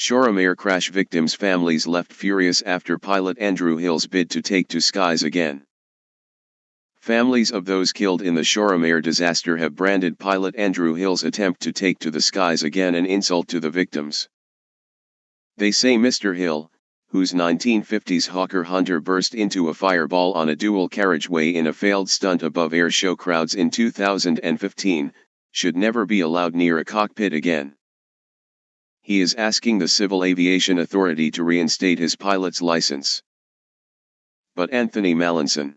Shoreham air crash victims' families left furious after pilot Andrew Hill's bid to take to skies again. Families of those killed in the Shoreham air disaster have branded pilot Andrew Hill's attempt to take to the skies again an insult to the victims. They say Mr. Hill, whose 1950s Hawker Hunter burst into a fireball on a dual carriageway in a failed stunt above air show crowds in 2015, should never be allowed near a cockpit again. He is asking the Civil Aviation Authority to reinstate his pilot's license. But Anthony Mallinson,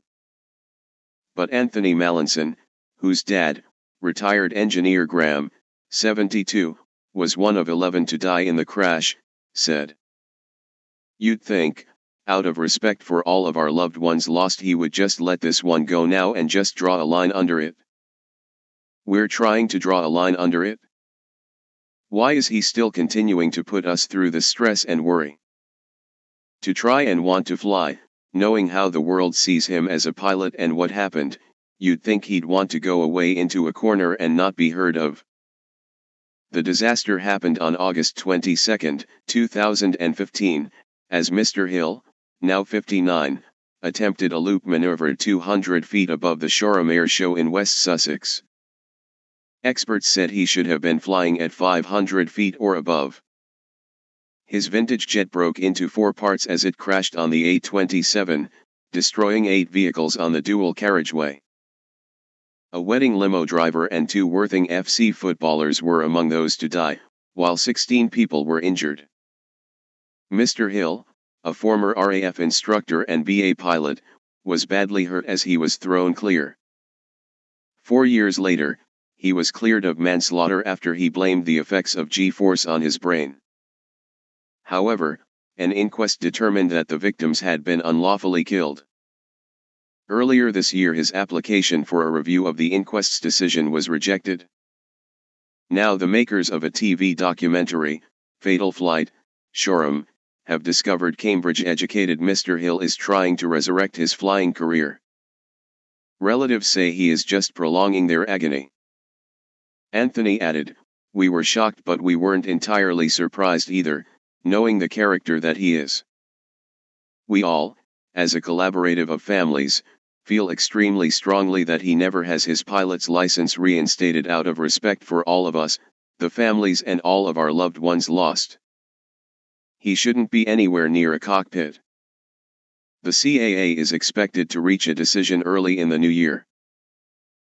whose dad, retired engineer Graham, 72, was one of 11 to die in the crash, said, "You'd think, out of respect for all of our loved ones lost, he would just let this one go now and just draw a line under it. We're trying to draw a line under it. Why is he still continuing to put us through the stress and worry? To try and want to fly, knowing how the world sees him as a pilot and what happened, you'd think he'd want to go away into a corner and not be heard of." The disaster happened on August 22, 2015, as Mr. Hill, now 59, attempted a loop maneuver 200 feet above the Shoreham Air Show in West Sussex. Experts said he should have been flying at 500 feet or above. His vintage jet broke into 4 parts as it crashed on the A27, destroying 8 vehicles on the dual carriageway. A wedding limo driver and 2 Worthing FC footballers were among those to die, while 16 people were injured. Mr. Hill, a former RAF instructor and BA pilot, was badly hurt as he was thrown clear. 4 years later, he was cleared of manslaughter after he blamed the effects of G-force on his brain. However, an inquest determined that the victims had been unlawfully killed. Earlier this year, his application for a review of the inquest's decision was rejected. Now the makers of a TV documentary, Fatal Flight, Shoreham, have discovered Cambridge-educated Mr. Hill is trying to resurrect his flying career. Relatives say he is just prolonging their agony. Anthony added, "We were shocked, but we weren't entirely surprised either, knowing the character that he is. We all, as a collaborative of families, feel extremely strongly that he never has his pilot's license reinstated out of respect for all of us, the families and all of our loved ones lost. He shouldn't be anywhere near a cockpit." The CAA is expected to reach a decision early in the new year.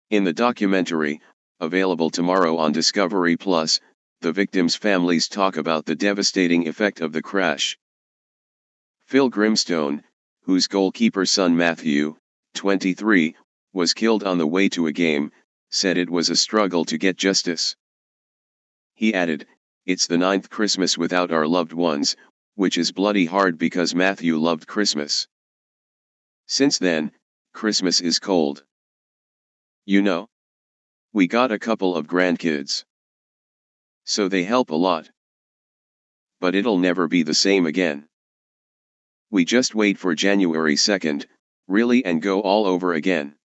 In the documentary, available tomorrow on Discovery Plus, the victims' families talk about the devastating effect of the crash. Phil Grimstone, whose goalkeeper son Matthew, 23, was killed on the way to a game, said it was a struggle to get justice. He added, "It's the 9th Christmas without our loved ones, which is bloody hard because Matthew loved Christmas. Since then, Christmas is cold. You know? We got a couple of grandkids. So they help a lot. But it'll never be the same again. We just wait for January 2nd, really, and go all over again."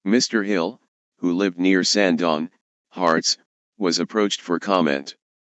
Mr. Hill, who lived near Sandown, Hearts, was approached for comment.